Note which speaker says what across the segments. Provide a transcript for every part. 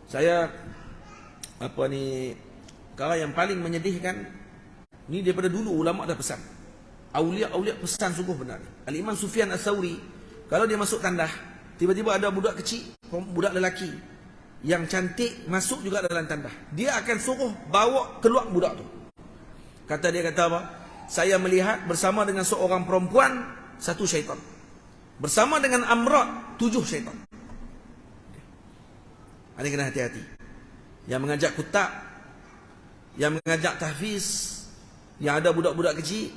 Speaker 1: Saya kalau yang paling menyedihkan ni, daripada dulu ulama dah pesan. Aulia-aulia pesan sungguh benar. Al-Imam Sufyan Ats-Tsauri, kalau dia masuk tandah, tiba-tiba ada budak kecil, budak lelaki yang cantik masuk juga dalam tandah, dia akan suruh bawa keluar budak tu. Kata apa? Saya melihat bersama dengan seorang perempuan 1 syaitan, bersama dengan Amrad 7 syaitan. Ini kena hati-hati. Yang mengajak kutak, yang mengajak tahfiz, yang ada budak-budak kecil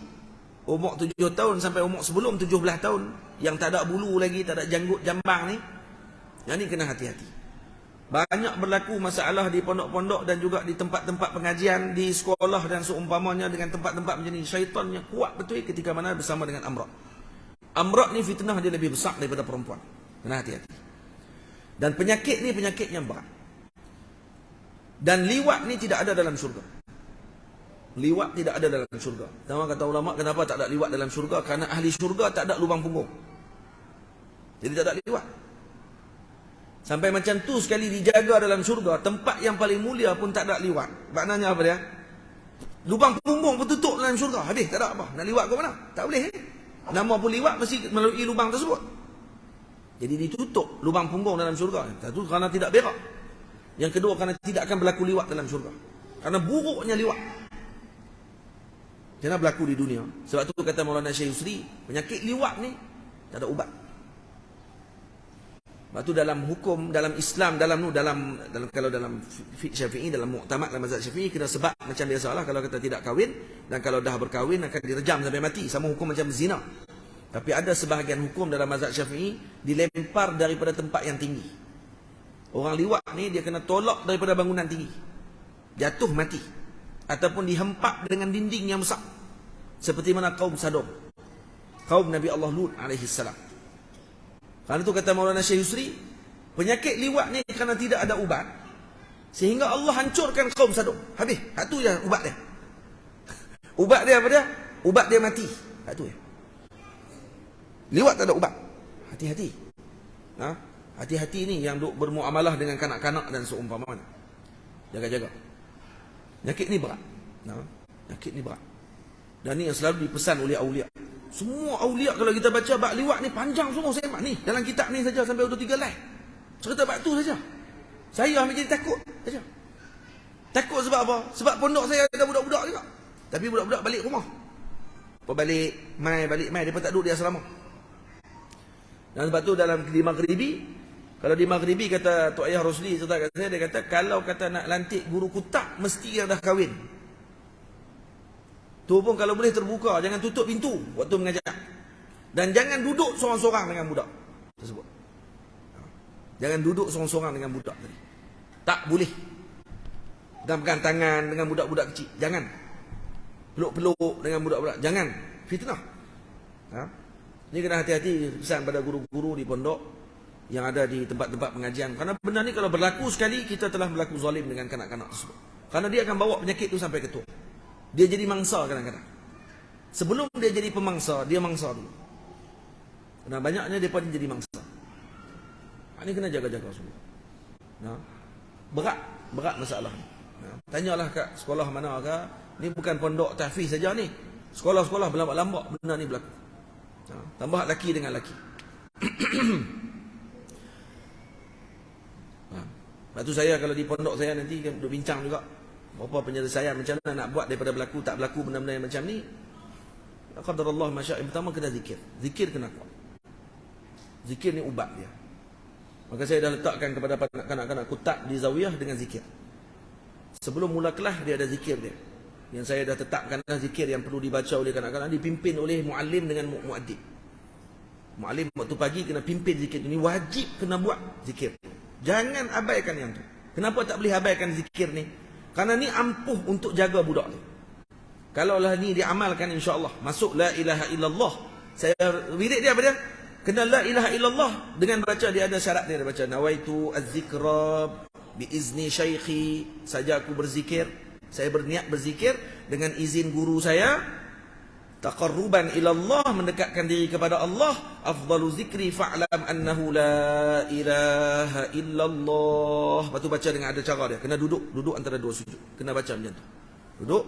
Speaker 1: umur 7 tahun sampai umur sebelum 17 tahun, yang tak ada bulu lagi, tak ada janggut jambang ni, yang ni kena hati-hati. Banyak berlaku masalah di pondok-pondok dan juga di tempat-tempat pengajian, di sekolah dan seumpamanya dengan tempat-tempat macam ni. Syaitannya kuat betul ketika mana bersama dengan Amrad. Amrad ni fitnah dia lebih besar daripada perempuan. Kena hati-hati. Dan penyakit ni penyakit yang berat. Dan liwat ni tidak ada dalam syurga. Liwat tidak ada dalam syurga. Sama kata ulama, kenapa tak ada liwat dalam syurga? Karena ahli syurga tak ada lubang punggung. Jadi tak ada liwat. Sampai macam tu sekali dijaga dalam syurga, tempat yang paling mulia pun tak ada liwat. Maknanya apa dia? Lubang punggung pun tutup dalam syurga. Habis, tak ada apa. Nak liwat ke mana? Tak boleh. Nama pun liwat mesti melalui lubang tersebut. Jadi ditutup lubang punggung dalam syurga. Satu, kerana tidak berak. Yang kedua, kerana tidak akan berlaku liwat dalam syurga. Karena buruknya liwat. Jangan berlaku di dunia. Sebab tu kata Maulana Syekh Yusri, penyakit liwat ni tak ada ubat. Sebab tu dalam hukum, dalam Islam, kalau dalam fiqh Syafi'i, dalam muktamad dalam mazhab Syafi'i, kena sebab macam biasalah. Kalau kata tidak kahwin, dan kalau dah berkahwin akan direjam sampai mati. Sama hukum macam zina. Tapi ada sebahagian hukum dalam mazhab Syafi'i, dilempar daripada tempat yang tinggi. Orang liwat ni dia kena tolak daripada bangunan tinggi, jatuh mati, ataupun dihempap dengan dinding yang besar, seperti mana kaum Sodom, kaum Nabi Allah Lut alaihi salam. Karena itu kata Maulana Syekh Yusri, penyakit liwat ni kerana tidak ada ubat, sehingga Allah hancurkan kaum Sodom. Habis, satu je ubat dia. Ubat dia apa dia? Ubat dia mati. Satu je. Liwat tak ada ubat. Hati-hati. Hati-hati ni yang duk bermuamalah dengan kanak-kanak dan seumpamanya. Jaga-jaga. Penyakit ni berat. Penyakit ni berat. Dan ni yang selalu dipesan oleh aulia. Semua aulia kalau kita baca bab liwat ni panjang semua semak ni. Dalam kitab ni saja sampai 23 lai. Cerita bab tu saja. Saya ambil jadi takut saja. Takut sebab apa? Sebab pondok saya ada budak-budak juga. Tapi budak-budak balik rumah. Balik mai depa tak duduk di asrama. Dan sebab tu dalam di Maghribi, kalau di Maghribi kata Tok Ayah Rosli cerita kat saya, dia kata kalau kata nak lantik guru kutak mesti yang dah kahwin. Tu pun kalau boleh terbuka, jangan tutup pintu waktu mengajar. Dan jangan duduk sorang-sorang dengan budak tersebut. Jangan duduk sorang-sorang dengan budak tadi. Tak boleh. Dan pegang tangan dengan budak-budak kecil. Jangan. Peluk-peluk dengan budak-budak. Jangan. Fitnah. Ini kena hati-hati pesan pada guru-guru di pondok yang ada di tempat-tempat pengajian. Karena benda ni kalau berlaku sekali, kita telah berlaku zalim dengan kanak-kanak tersebut. Karena dia akan bawa penyakit itu sampai ke tua. Dia jadi mangsa kadang-kadang. Sebelum dia jadi pemangsa, dia mangsa dulu. Karena banyaknya dia pun jadi mangsa. Ini kena jaga-jaga semua. Berat masalah ni. Tanyalah kat sekolah mana ke. Ni bukan pondok tahfiz saja ni. Sekolah-sekolah berlambak-lambak benda ni berlaku. Tambah laki dengan laki. Lepas tu saya kalau di pondok saya nanti kan duduk bincang juga berapa penyelesaian macam mana nak buat daripada berlaku tak berlaku benda-benda yang macam ni. Qadarullah masya'. Pertama kena zikir. Zikir kena kuat. Zikir ni ubat dia. Maka saya dah letakkan kepada kanak-kanak kutak di zawiyah dengan zikir. Sebelum mula kelas dia ada zikir dia. Yang saya dah tetapkan zikir yang perlu dibaca oleh kanak-kanak, dipimpin oleh muallim dengan muaddib. Muallim waktu pagi kena pimpin zikir ini, wajib kena buat zikir. Jangan abaikan yang tu. Kenapa tak boleh abaikan zikir ni? Karena ni ampuh untuk jaga budak ni. Kalau lah ni diamalkan insya-Allah, masuk la ilaha illallah. Saya wirid dia apa dia? Kena la ilaha illallah dengan baca, dia ada syarat dia baca nawaitu az-zikra bi izni syaikhi, saja aku berzikir, saya berniat berzikir dengan izin guru saya taqarruban ila Allah, mendekatkan diri kepada Allah. Afdalu zikri fa'lam annahu la ilaha illallah. Lepas tu baca dengan ada cara dia. Kena duduk antara dua sujud. Kena baca macam tu. Duduk.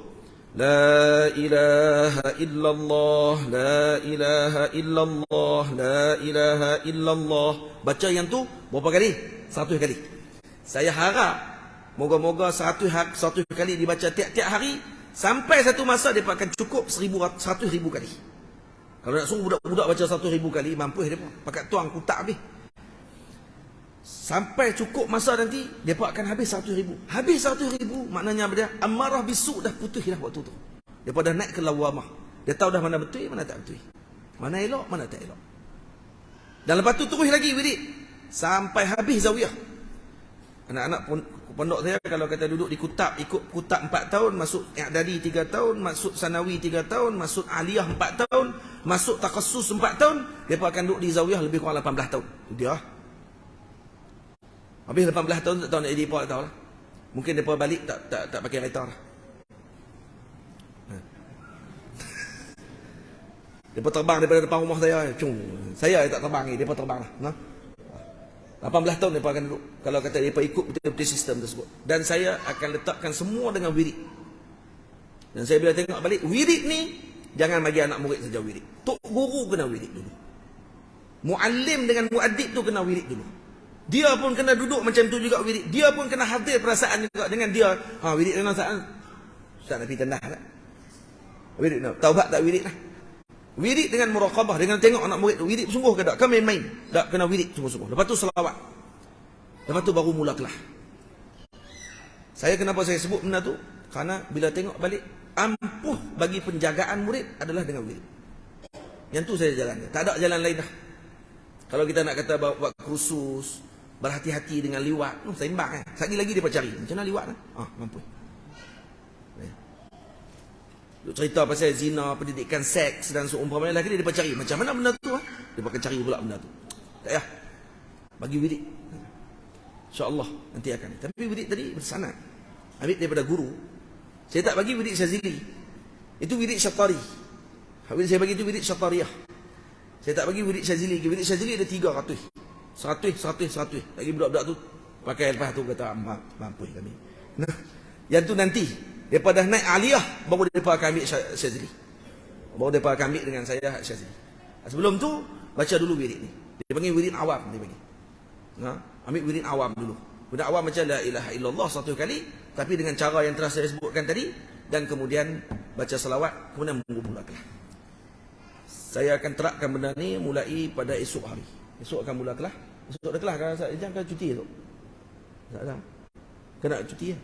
Speaker 1: La ilaha illallah, la ilaha illallah, la ilaha illallah. Baca yang tu berapa kali? 100 kali. Saya harap moga-moga 100 kali dibaca tiap-tiap hari. Sampai satu masa dia akan cukup 100,000 kali. Kalau nak suruh budak-budak baca 100,000 kali, mampus dia pakai tuang kutak habis. Sampai cukup masa nanti, dia akan habis 100,000. Habis 100,000, maknanya apa dia? Amarah bisu dah putus dah waktu tu. Dia dah naik ke lawamah. Dia tahu dah mana betul, mana tak betul. Mana elok, mana tak elok. Dan lepas tu terus lagi wirid. Sampai habis zawiyah. Anak-anak pondok saya kalau kata duduk di kutab, ikut kutab 4 tahun, masuk i'dadi 3 tahun, masuk sanawi 3 tahun, masuk aliyah 4 tahun, masuk takassus 4 tahun, depa akan duduk di zawiyah lebih kurang 18 tahun. Dia. Habis 18 tahun tak tahu nak jadi apa, tak tahu lah. Mungkin depa balik tak pakai kereta lah. Depa terbang daripada depan rumah saya. Saya tak terbang ni, depa terbang lah. 18 tahun mereka akan duduk. Kalau kata mereka ikut betul-betul sistem tersebut. Dan saya akan letakkan semua dengan wirid. Dan saya bila tengok balik, wirid ni, jangan bagi anak murid saja wirid. Tok guru kena wirid dulu. Muallim dengan muaddib tu kena wirid dulu. Dia pun kena duduk macam tu juga wirid. Dia pun kena hadir perasaan juga dengan dia. Wirid dengan saat Ustaz nak pergi tanah tak? Wirid nak. Taubat tak wirid lah. Wirid dengan muraqabah, dengan tengok anak murid tu wirid sungguh ke tak? Kan main-main. Tak kena wirid sungguh-sungguh. Lepas tu selawat. Lepas tu baru mula kelas. Kenapa saya sebut benda tu? Kerana bila tengok balik, ampuh bagi penjagaan murid adalah dengan wirid. Yang tu saya jalan. Tak ada jalan lain dah. Kalau kita nak kata buat kursus, berhati-hati dengan liwat, seimbang kan. Sekali lagi dia cari. Macam mana liwat kan? Mampu. Duk cerita pasal zina, pendidikan seks dan seumpamanya lagi dia cari. Macam mana benda tu? Dia akan cari pula benda tu. Tak payah. Bagi wirid. InsyaAllah nanti akan. Tapi wirid tadi bersanad. Ambil daripada guru. Saya tak bagi wirid Syazili. Itu wirid Syatari. Wirid saya bagi itu wirid Syatariyah. Saya tak bagi wirid Syazili. Wirid Syazili ada 300. 100. Lagi budak-budak tu pakai lepas tu kata mampu kami. Nah, yang tu nanti daripada naik aliyah baru mereka akan ambil Syazili. Baru mereka akan ambil dengan saya Syazili. Sebelum tu baca dulu wirid ni. Dia panggil wirid awam dia panggil. Ambil wirid awam dulu. Wirid awam macam la ilaha illallah 100 kali, tapi dengan cara yang telah saya sebutkan tadi, dan kemudian baca selawat, kemudian mula kelas. Saya akan terapkan benda ni mulai pada esok hari. Esok akan mula kelas. Esok ada kelas kan? Jangan cuti esok. Tak ada. Kena cuti ya.